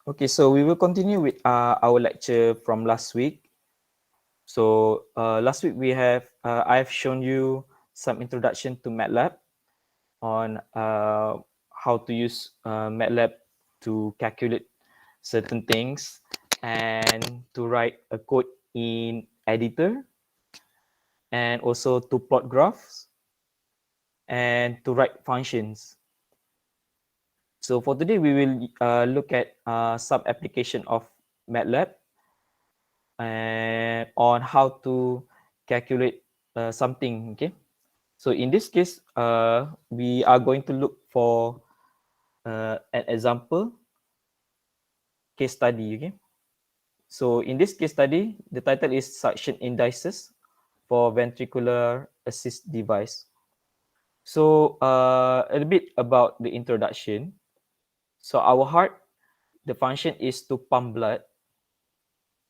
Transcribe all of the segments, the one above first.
Okay, so we will continue with our lecture from last week. So last week I've shown you some introduction to MATLAB on how to use MATLAB to calculate certain things and to write a code in editor, and also to plot graphs and to write functions. So for today, we will look at some application of MATLAB and on how to calculate something. Okay, so in this case, we are going to look for an example case study. Okay, so in this case study, the title is suction indices for ventricular assist device. So a little bit about the introduction. So our heart, the function is to pump blood.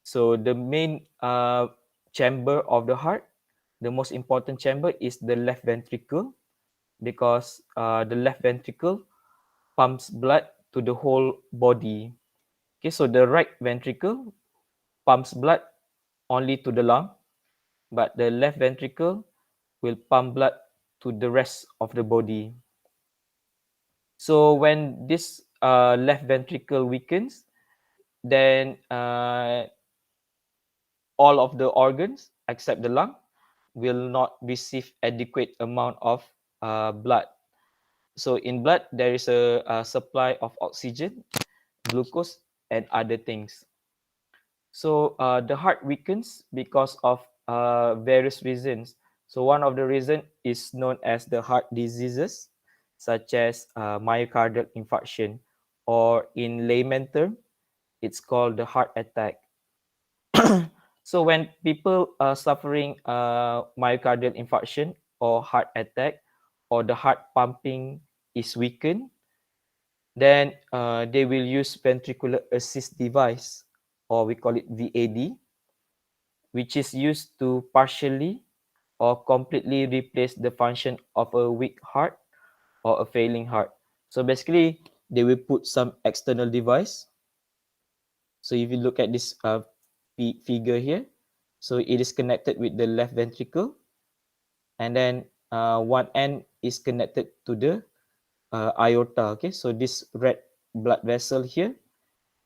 So the main chamber of the heart, the most important chamber is the left ventricle, because the left ventricle pumps blood to the whole body. Okay, so the right ventricle pumps blood only to the lung, but the left ventricle will pump blood to the rest of the body. So when this left ventricle weakens, then all of the organs except the lung will not receive adequate amount of blood. So in blood, there is a supply of oxygen, glucose, and other things. So the heart weakens because of various reasons. So one of the reason is known as the heart diseases, such as myocardial infarction, or in layman term, it's called the heart attack. So when people are suffering myocardial infarction or heart attack, or the heart pumping is weakened, then they will use ventricular assist device, or we call it VAD, which is used to partially or completely replace the function of a weak heart or a failing heart. So basically, they will put some external device. So if you look at this figure here, so it is connected with the left ventricle, and then one end is connected to the aorta. Okay, so this red blood vessel here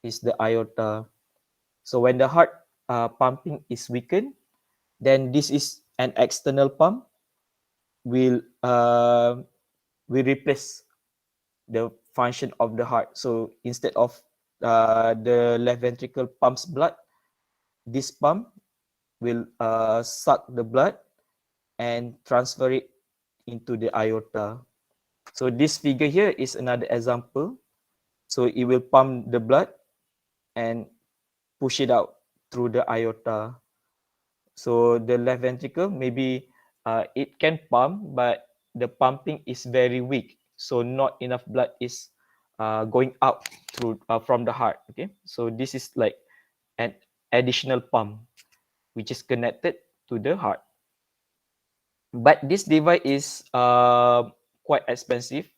is the aorta. So when the heart pumping is weakened, then this is an external pump will replace the function of the heart. So instead of the left ventricle pumps blood, this pump will suck the blood and transfer it into the aorta. So this figure here is another example. So it will pump the blood and push it out through the aorta. So the left ventricle, maybe it can pump, but the pumping is very weak. So not enough blood is going out through from the heart. Okay, so this is like an additional pump which is connected to the heart. But this device is quite expensive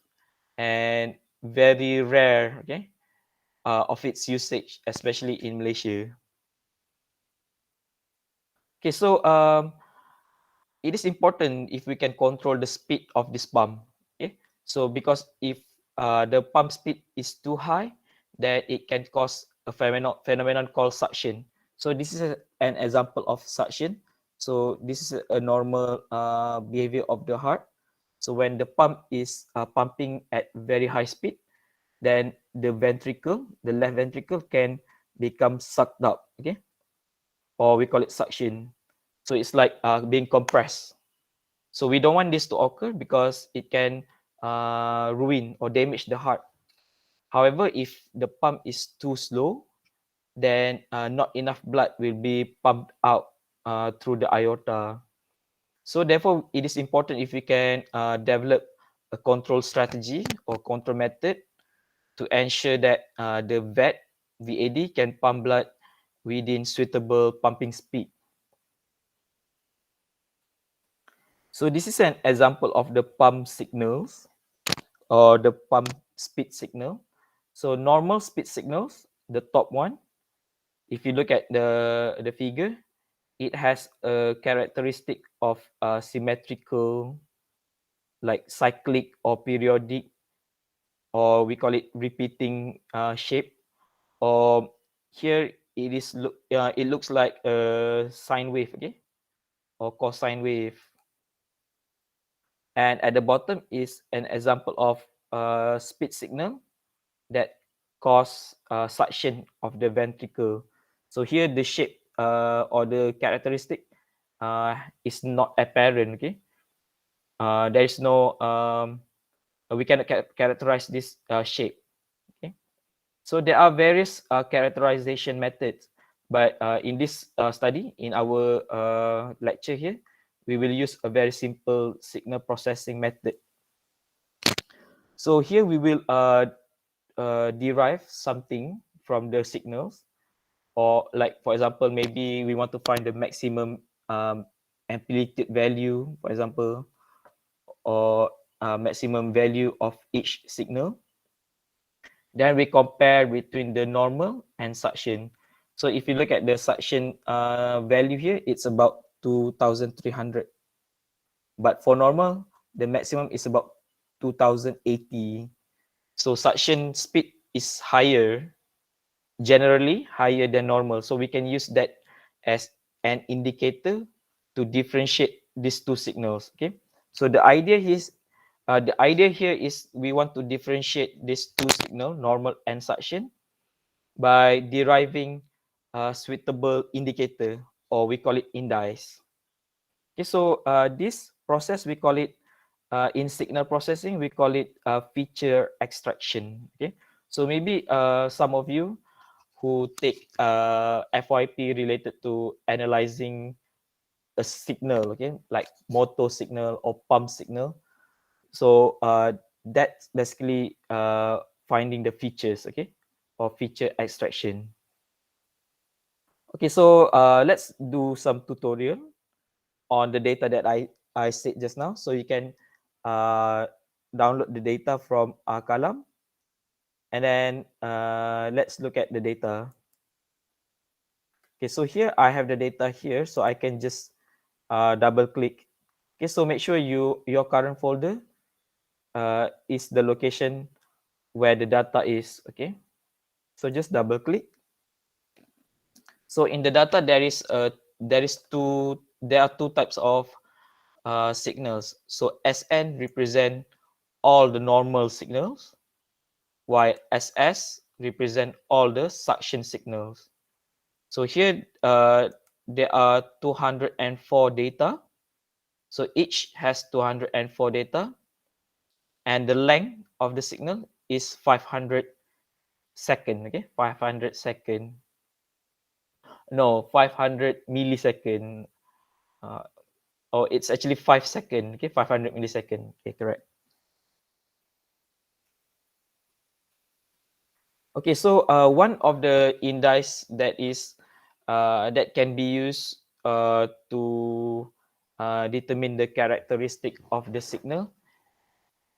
and very rare. Okay, of its usage, especially in Malaysia. Okay, so it is important if we can control the speed of this pump. Okay, so because if the pump speed is too high, then it can cause a phenomenon called suction. So this is an example of suction. So this is a normal behavior of the heart. So when the pump is pumping at very high speed, then the ventricle, the left ventricle, can become sucked up. Okay, or we call it suction. So it's like being compressed. So we don't want this to occur because it can ruin or damage the heart. However, if the pump is too slow, then not enough blood will be pumped out through the aorta. So therefore, it is important if we can develop a control strategy or control method to ensure that the VAD can pump blood within suitable pumping speed. So this is an example of the pump signals or the pump speed signal. So normal speed signals the top one, if you look at the figure, it has a characteristic of symmetrical, like cyclic or periodic, or we call it repeating shape. Or here it looks like a sine wave, okay, or cosine wave. And at the bottom is an example of a speed signal that cause suction of the ventricle. So here the shape or the characteristic is not apparent, okay. There is no we cannot characterize this shape, okay. So there are various characterization methods, but in this study, in our lecture here, we will use a very simple signal processing method. So here we will derive something from the signals, or like for example, maybe we want to find the maximum amplitude value, for example, or maximum value of each signal. Then we compare between the normal and suction. So if you look at the suction value here, it's about 2300. But for normal, the maximum is about 2080. So suction speed is higher, generally higher than normal. So we can use that as an indicator to differentiate these two signals. Okay. So the idea here is we want to differentiate these two signals, normal and suction, by deriving a suitable indicator, or we call it indice. Okay, so this process we call it in signal processing, we call it feature extraction. Okay, so maybe some of you who take FYP related to analyzing a signal, okay, like motor signal or pump signal. So that's basically finding the features, okay, or feature extraction. Okay, so let's do some tutorial on the data that I said just now. So you can download the data from Kalam, and then let's look at the data. Okay, so here I have the data here, so I can just double click. Okay, so make sure your current folder is the location where the data is. Okay, so just double click. So in the data there are two types of signals. So SN represent all the normal signals, while SS represent all the suction signals. So here there are 204 data. So each has 204 data, and the length of the signal is 500 second. Okay, 500 second. No, 500 millisecond. Uh, oh, it's actually 5 second. Okay, 500 millisecond. Okay, correct. Okay, so one of the indices that can be used to determine the characteristic of the signal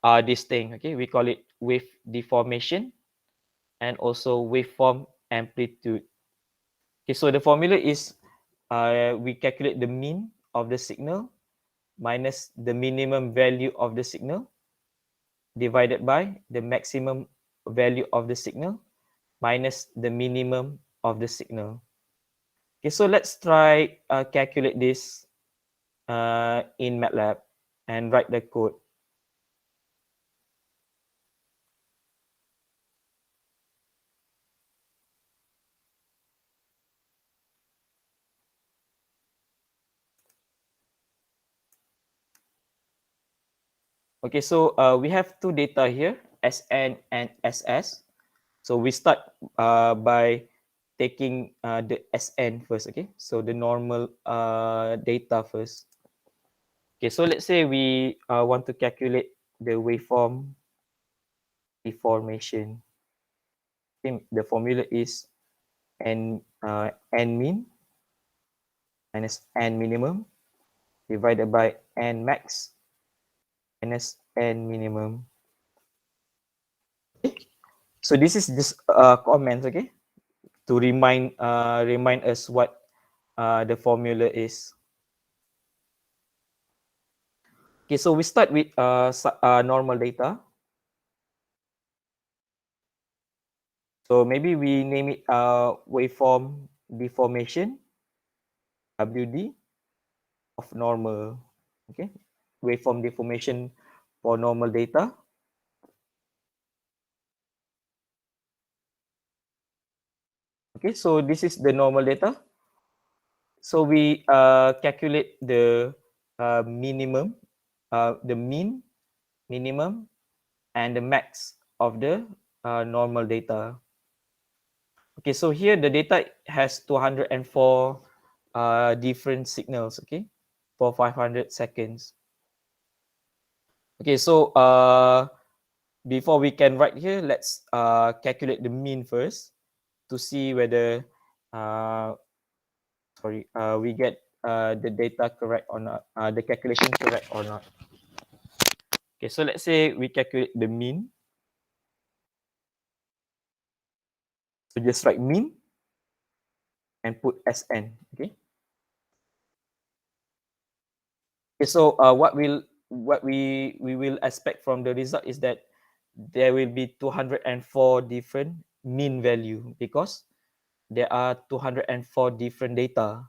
are this thing. Okay, we call it wave deformation and also waveform amplitude. Okay, so the formula is we calculate the mean of the signal minus the minimum value of the signal divided by the maximum value of the signal minus the minimum of the signal. Okay, so let's try calculate this in MATLAB and write the code. Okay, so we have two data here, SN and SS. So we start by taking the SN first, okay? So the normal data first. Okay, so let's say we want to calculate the waveform deformation. Okay, the formula is n min minus n minimum divided by n max minus n minimum. Okay. So this is just comments, okay? to remind us what the formula is. Okay, so we start with normal data. So maybe we name it waveform deformation, WD of normal. Okay, waveform deformation for normal data. Okay, so this is the normal data. So we calculate the minimum, the mean, minimum, and the max of the normal data. Okay, so here the data has 204 different signals, okay, for 500 seconds. Okay, so before we can write here, let's calculate the mean first to see whether we get the data correct or not, the calculation correct or not. Okay, so let's say we calculate the mean. So just write mean and put SN. Okay. Okay, so what we will expect from the result is that there will be 204 different mean value because there are 204 different data.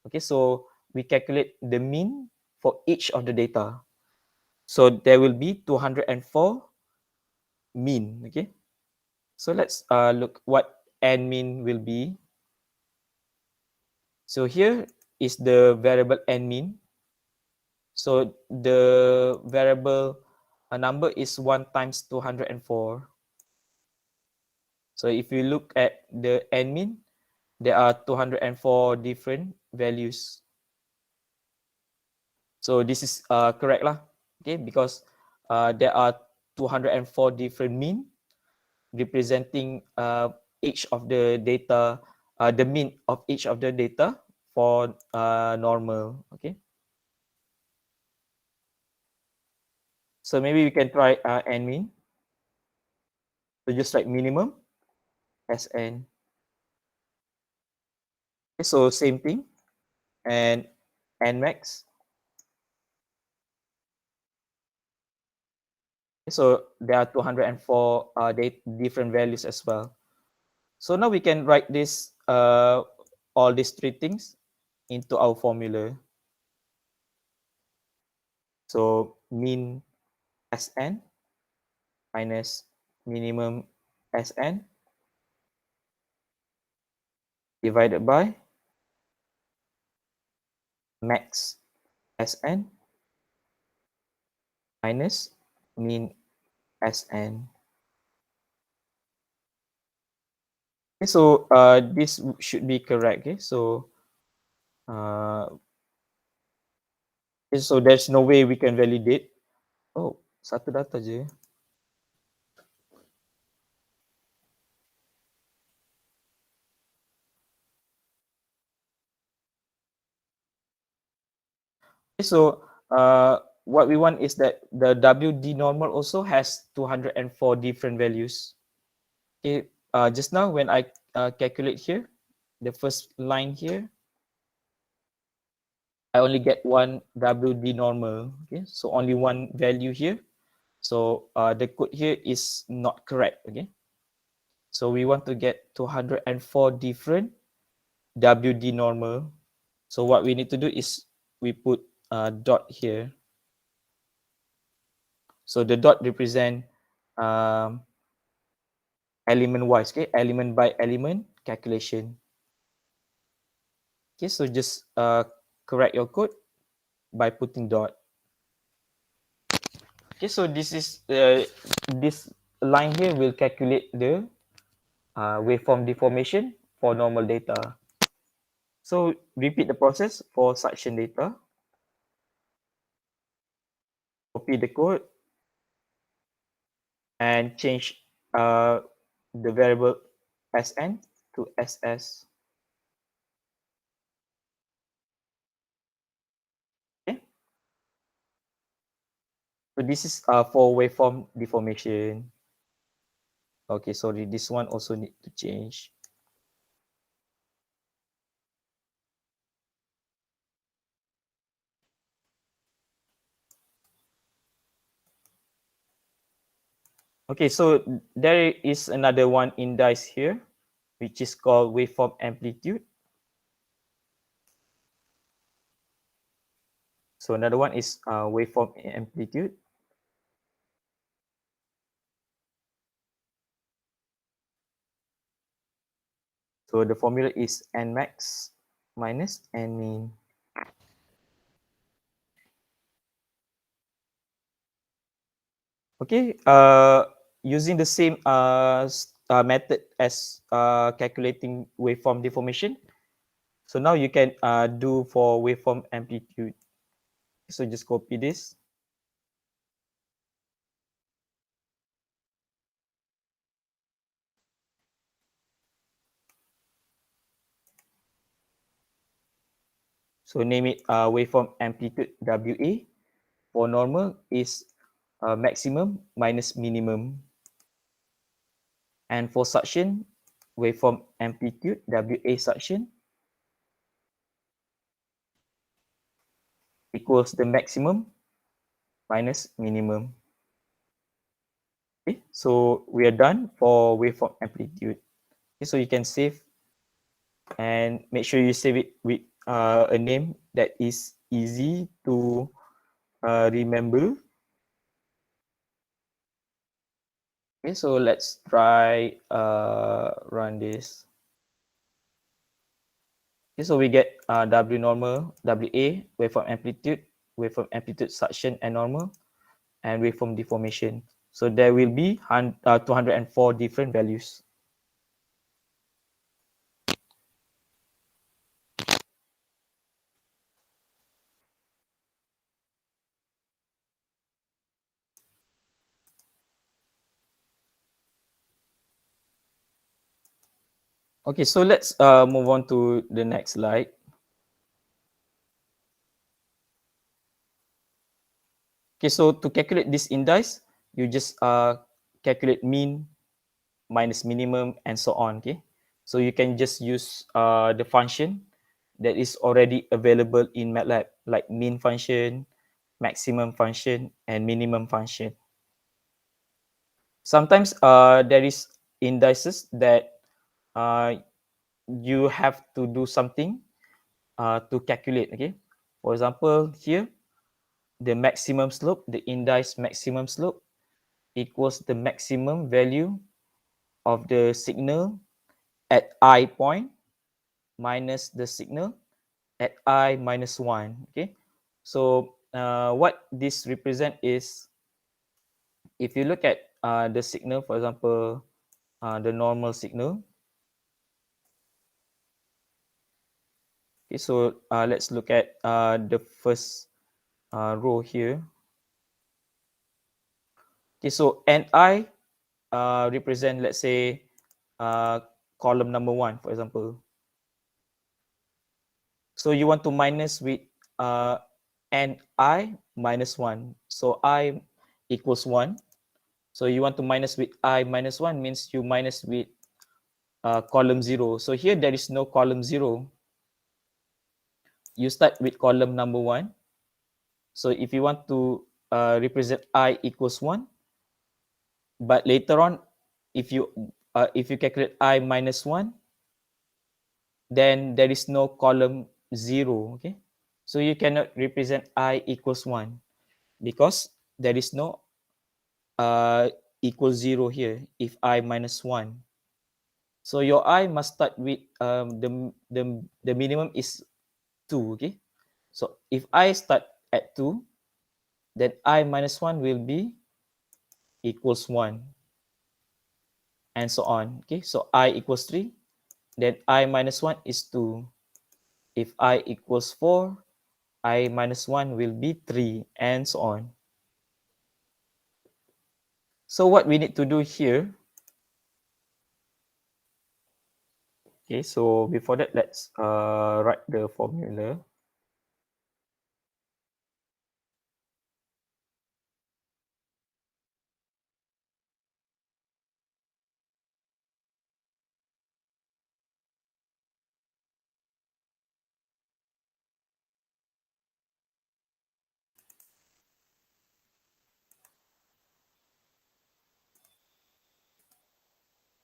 Okay, so we calculate the mean for each of the data. So there will be 204 mean. Okay, so let's look what n mean will be. So here is the variable n mean. So the variable number is 1 times 204. So if you look at the n mean, there are 204 different values. So this is correct lah. Okay, because there are 204 different mean representing each of the data, the mean of each of the data for normal. Okay. So maybe we can try n mean. So just like minimum Sn. Okay, so same thing, and n max. So there are 204 different values as well. So now we can write this all these three things into our formula. So mean Sn minus minimum Sn divided by max Sn minus mean Sn. Okay, so this should be correct. Okay, so there's no way we can validate. Oh, satu data je. So what we want is that the WD normal also has 204 different values. Okay, just now when I calculate here, the first line here, I only get one WD normal. Okay, so only one value here. So the code here is not correct. Okay, so we want to get 204 different WD normal. So what we need to do is we put a dot here. So the dot represent element wise, okay, element by element calculation. Okay, so just correct your code by putting dot. Okay, so this is this line here will calculate the waveform deformation for normal data. So repeat the process for suction data. Copy the code and change the variable Sn to Ss. Okay. So this is for waveform deformation. Okay, sorry, this one also need to change. Okay, so there is another one indice here, which is called waveform amplitude. So another one is waveform amplitude. So the formula is n max minus n min. Okay, using the same method as calculating waveform deformation. So now you can do for waveform amplitude. So just copy this. So name it waveform amplitude WA. For normal is maximum minus minimum. And for suction, waveform amplitude WA suction equals the maximum minus minimum. Okay, so we are done for waveform amplitude. Okay, so you can save and make sure you save it with a name that is easy to remember. Okay, so let's try run this. Okay, so we get W normal, WA, waveform amplitude suction and normal, and waveform deformation. So there will be 204 different values. Okay, so let's move on to the next slide. Okay, so to calculate this indice, you just calculate mean minus minimum and so on. Okay, so you can just use the function that is already available in MATLAB, like mean function, maximum function, and minimum function. Sometimes there is indices that uh, you have to do something to calculate. Okay, for example, here the maximum slope, the indice maximum slope equals the maximum value of the signal at I point minus the signal at I minus 1. Okay, so what this represent is, if you look at the signal, for example, the normal signal. Okay, so let's look at the first row here. Okay, so NI represent, let's say, column number 1, for example. So you want to minus with NI minus 1. So I equals 1. So you want to minus with I minus 1 means you minus with column 0. So here there is no column 0. You start with column number 1. So if you want to represent I equals 1, but later on, if you calculate I minus 1, then there is no column 0. Okay, so you cannot represent I equals 1 because there is no equals 0 here if I minus 1. So your I must start with the minimum is 2. Okay, so if I start at 2, then I minus 1 will be equals 1, and so on. Okay, so I equals 3, then I minus 1 is 2. If I equals 4, I minus 1 will be 3, and so on. So what we need to do here, okay, so before that, let's write the formula.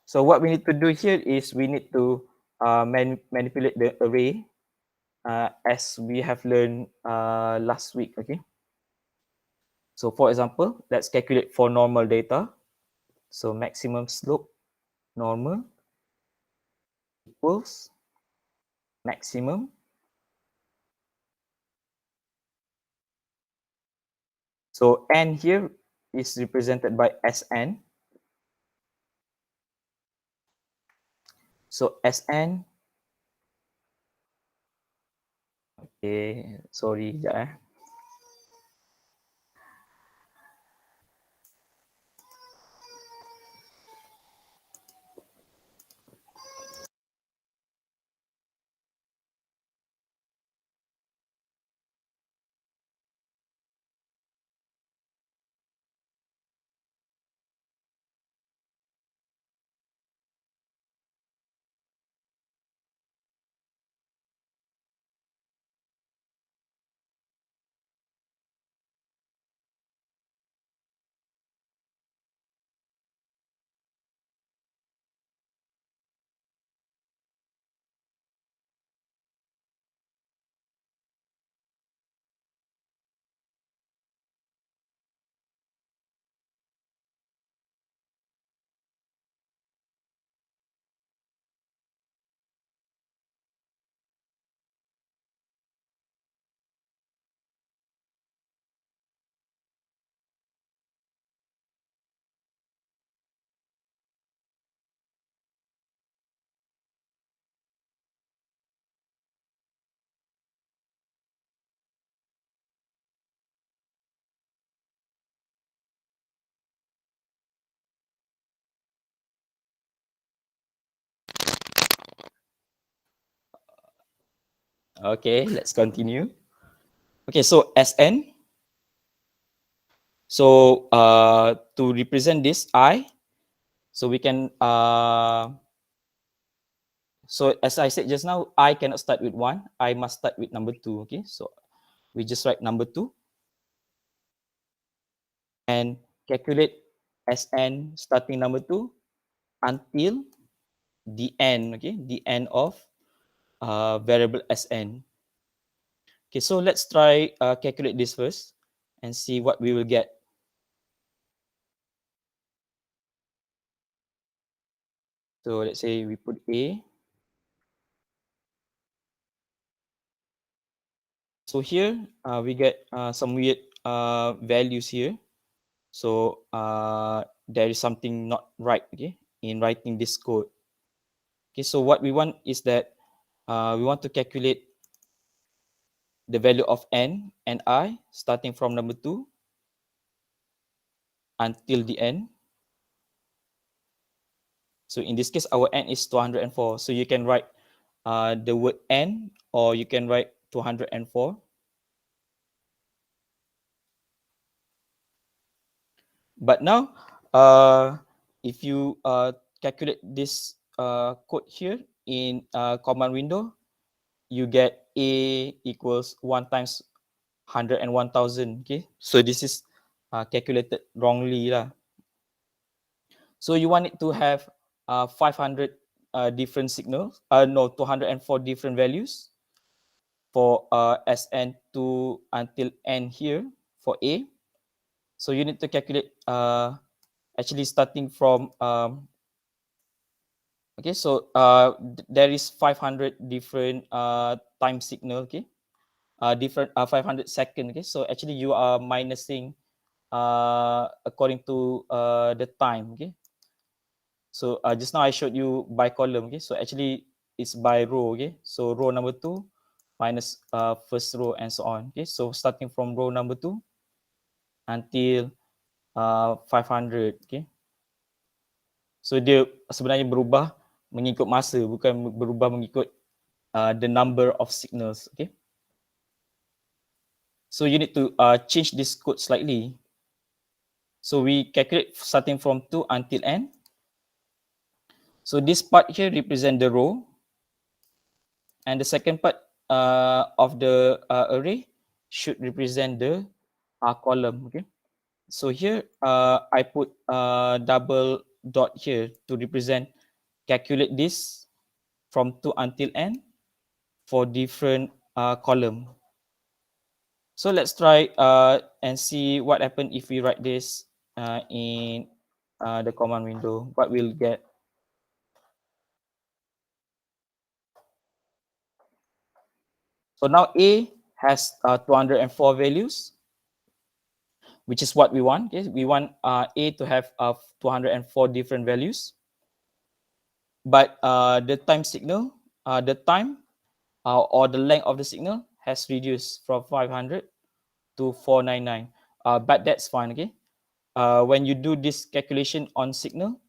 So what we need to do here is we need to manipulate the array as we have learned last week. Okay. So for example, let's calculate for normal data. So maximum slope normal equals maximum. So n here is represented by Sn. So Sn, okay, sorry, sekejap eh. Okay, let's continue. Okay, so Sn. So to represent this I, so we can so as I said just now, I cannot start with 1. I must start with number 2. Okay, so we just write number 2 and calculate Sn starting number 2 until the end. Okay, the end of variable Sn. Okay, so let's try calculate this first and see what we will get. So let's say we put A. So here we get some weird values here. So there is something not right, okay, in writing this code. Okay, so what we want is that we want to calculate the value of n and I starting from number 2 until the end. So in this case, our n is 204. So you can write the word n, or you can write 204. But now, if you calculate this code here in command window, you get A equals 1 times 100 and 1000. Okay, so this is calculated wrongly lah. So you want it to have 500 different signals, no, 204 different values for Sn2 until n here for A. So you need to calculate actually starting from okay, so there is 500 different time signal. Okay, different 500 second. Okay, so actually you are minusing according to the time. Okay, so just now I showed you by column. Okay, so actually it's by row. Okay, so row number 2 minus first row and so on. Okay, so starting from row number 2 until 500. Okay, so dia sebenarnya berubah mengikut masa, bukan berubah mengikut the number of signals. Okay, so you need to change this code slightly. So we calculate starting from 2 until n. So this part here represent the row, and the second part of the array should represent the column. Okay, so here I put double dot here to represent calculate this from 2 until n for different column. So let's try and see what happens if we write this in the command window. What we'll get. So now A has 204 values, which is what we want. Okay? We want A to have 204 different values. But the time signal, the time or the length of the signal has reduced from 500 to 499. But that's fine. Okay. When you do this calculation on signal,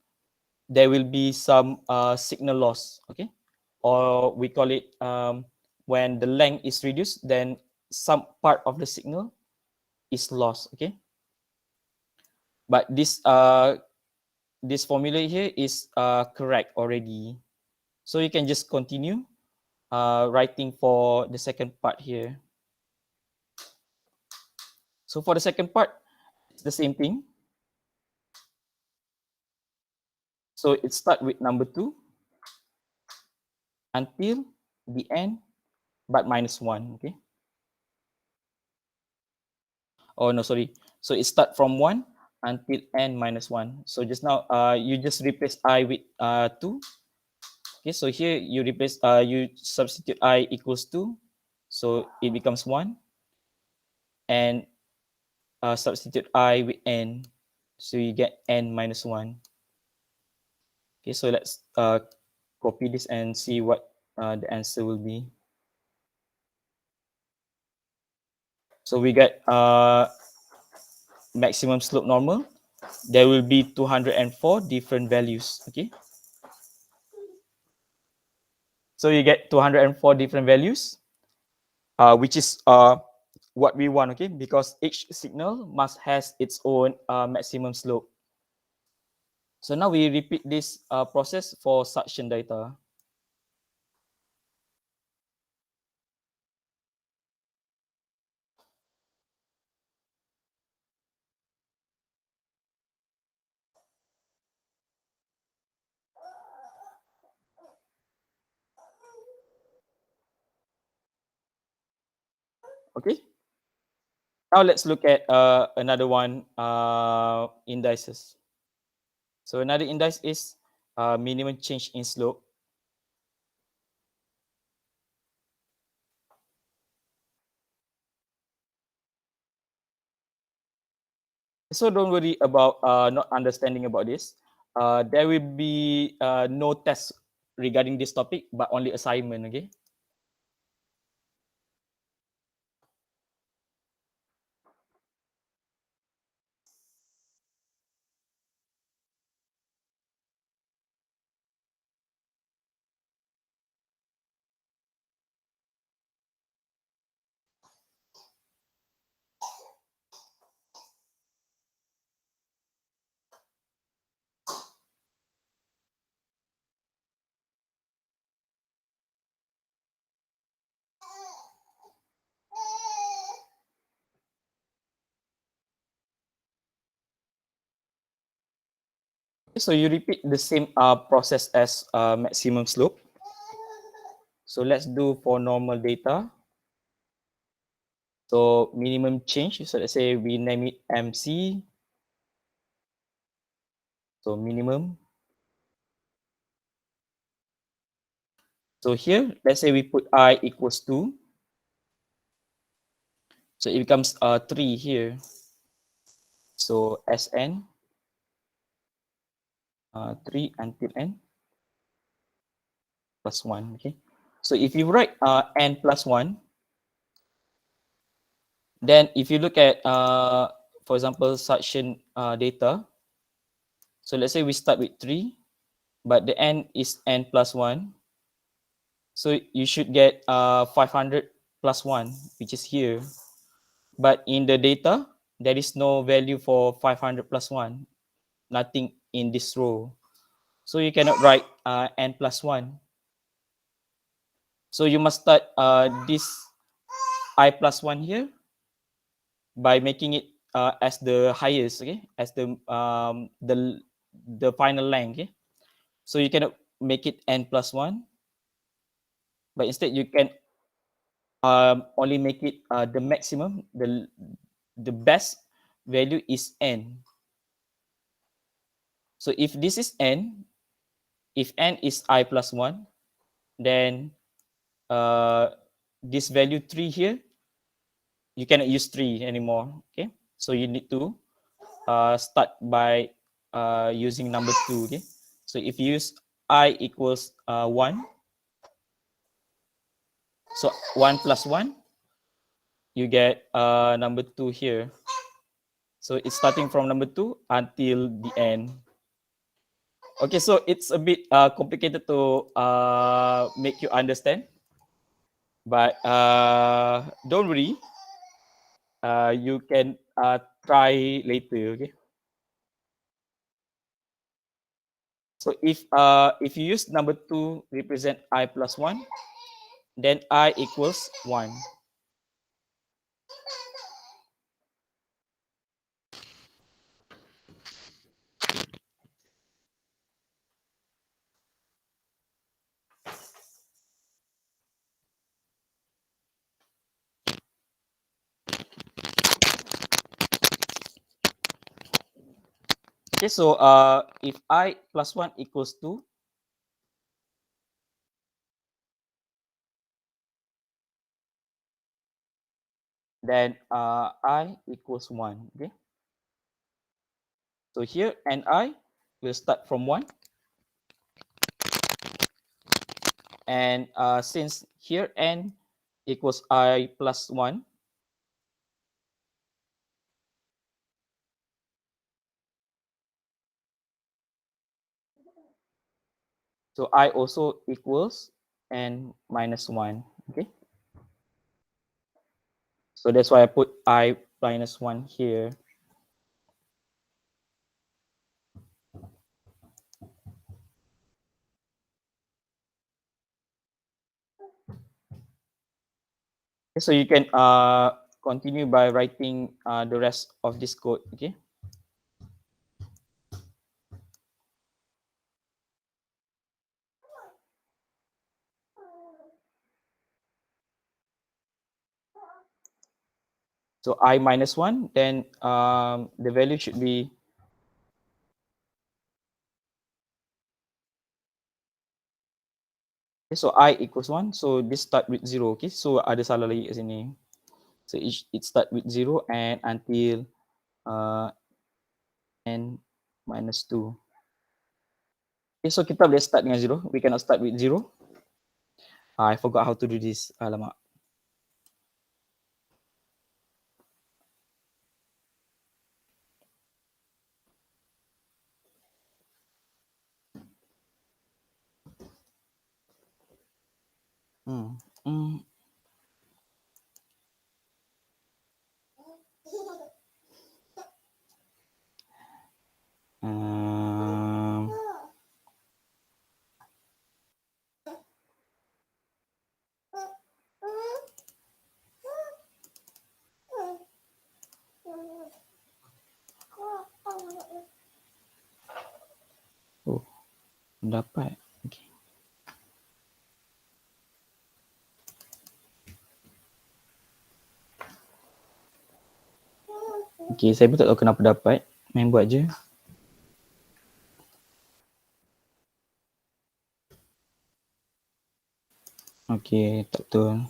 there will be some signal loss. Okay, or we call it when the length is reduced, then some part of the signal is lost. Okay, but this formula here is correct already, so you can just continue writing for the second part here. So for the second part, it's the same thing. So it starts with number 2 until the end, but minus 1. Okay. Oh no, sorry. So it start from 1 until n minus 1. So just now, you just replace I with 2. Okay, so here you replace, you substitute I equals 2. So it becomes 1. And substitute I with n. So you get n minus 1. Okay, so let's copy this and see what the answer will be. So we get maximum slope normal. There will be 204 different values. Okay. So you get 204 different values, which is what we want, okay? Because each signal must has its own maximum slope. So now we repeat this process for suction data. Okay. Now let's look at another one, indices. So another index is minimum change in slope. So don't worry about not understanding about this. There will be no test regarding this topic, but only assignment, okay? So you repeat the same process as maximum slope. So let's do for normal data. So minimum change, so let's say we name it MC. So minimum. So here, let's say we put I equals 2. So it becomes 3 here. So Sn, 3 until n plus 1, okay? So if you write n plus 1, then if you look at, for example, suction data, so let's say we start with 3, but the n is n plus 1. So you should get 500 plus 1, which is here. But in the data, there is no value for 500 plus 1, nothing in this row. So you cannot write n plus 1. So you must start this I plus 1 here by making it as the highest, okay, as the final length, okay. So you cannot make it n plus 1, but instead you can only make it the maximum, the best value is n. So if this is n, if n is I plus 1, then this value 3 here, you cannot use 3 anymore. Okay, so you need to start by using number 2. Okay, so if you use I equals 1, so 1 plus 1, you get number 2 here. So it's starting from number 2 until the end. Okay, so it's a bit complicated to make you understand, but don't worry, you can try later. Okay, so if you use number 2 represent I plus 1, then I equals 1. Okay, so if I plus 1 equals 2, then I equals 1. Okay, so here and I will start from 1, and since here n equals I plus 1, so I also equals n minus 1. Okay, so that's why I put I minus 1 here. Okay, so you can continue by writing the rest of this code. Okay, so I minus 1, then the value should be okay, so I equals 1, so this start with 0. Okay, so ada salah lagi kat sini. So it start with 0 and until n minus 2. Okay, so kita boleh start dengan 0. We cannot start with 0. I forgot how to do this. Alamak. Oh, dapat. Okay. Okay, saya pun tak tahu kenapa dapat. Main buat je. Okay, tak betul.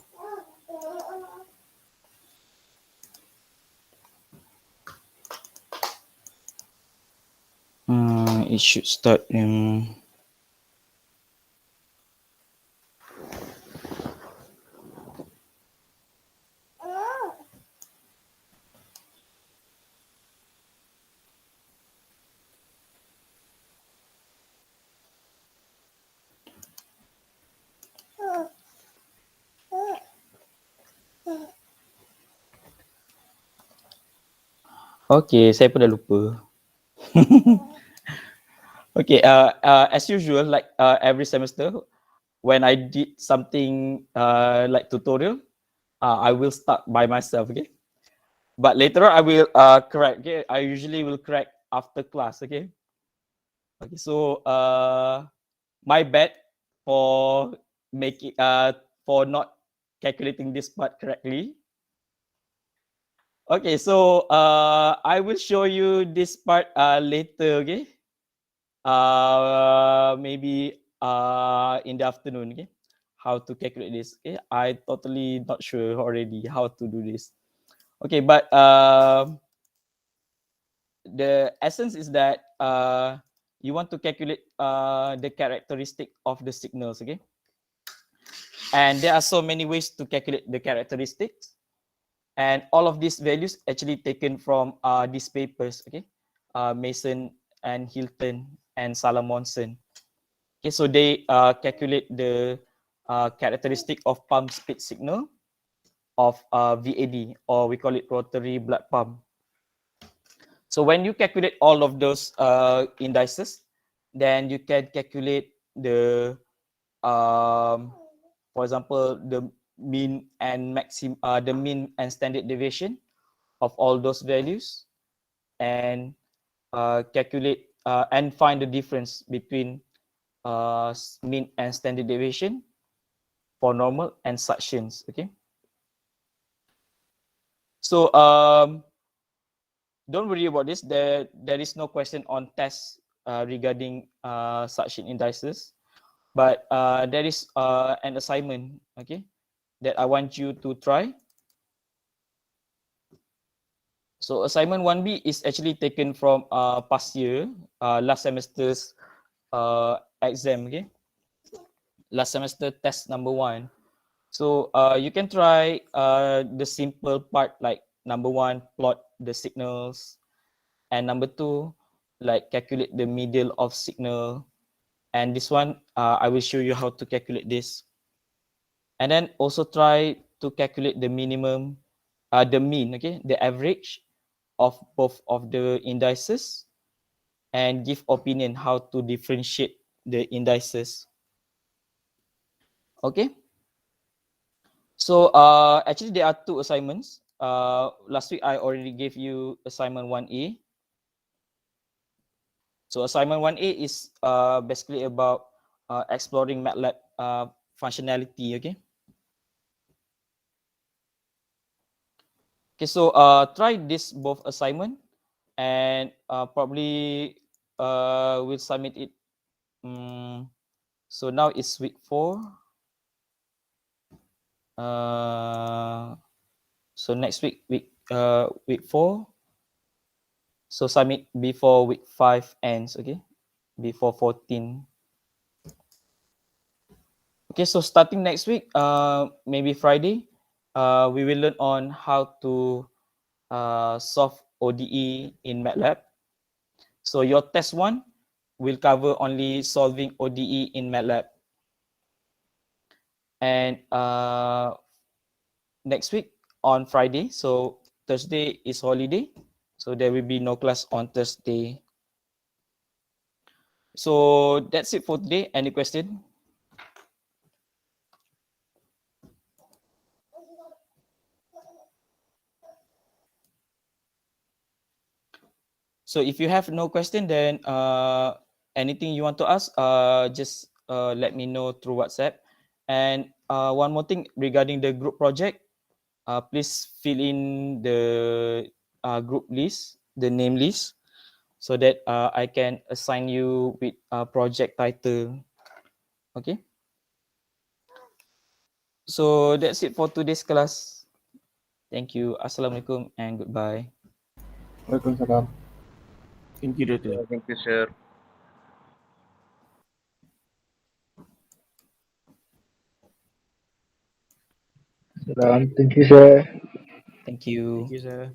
It should start in okay, saya pun dah lupa. Okay, as usual, like every semester, when I did something like tutorial, I will start by myself. Okay, but later on I will correct. Okay, I usually will correct after class. Okay. Okay, so my bad for making for not calculating this part correctly. Okay, so I will show you this part later, okay? Maybe in the afternoon, okay? How to calculate this, okay? I totally not sure already how to do this. Okay, but the essence is that you want to calculate the characteristic of the signals, okay? And there are so many ways to calculate the characteristics. And all of these values actually taken from these papers, okay? Mason and Hilton and Salamonson. Okay, so they calculate the characteristic of pump speed signal of VAD, or we call it rotary blood pump. So when you calculate all of those indices, then you can calculate the, for example, the mean and the mean and standard deviation of all those values, and calculate and find the difference between mean and standard deviation for normal and suctions. Okay. So don't worry about this. There is no question on tests regarding suction indices, but there is an assignment, okay, that I want you to try. So assignment 1B is actually taken from past year, last semester's exam, okay? Last semester test number 1. So you can try the simple part, like number 1, plot the signals, and number 2, like calculate the middle of signal. And this one, I will show you how to calculate this. And then also try to calculate the minimum, the mean, okay, the average of both of the indices, and give opinion how to differentiate the indices. Okay. So actually there are 2 assignments. Last week I already gave you assignment 1A. So assignment 1A is basically about exploring MATLAB functionality. Okay. Okay, so try this both assignment, and probably we'll submit it. So now it's week 4. So next week, week 4. So submit before week 5 ends, okay? Before 14. Okay, so starting next week, maybe Friday, we will learn on how to solve ODE in MATLAB. So your test 1 will cover only solving ODE in MATLAB. And next week on Friday, so Thursday is holiday, so there will be no class on Thursday. So that's it for today. Any question? So if you have no question, then anything you want to ask, just let me know through WhatsApp. And one more thing regarding the group project, please fill in the group list, the name list, so that I can assign you with a project title. Okay. So that's it for today's class. Thank you. Assalamualaikum and goodbye. Waalaikumsalam. Thank you, Doctor. Thank you, sir. Salam. Thank you, sir. Thank you. Thank you, sir.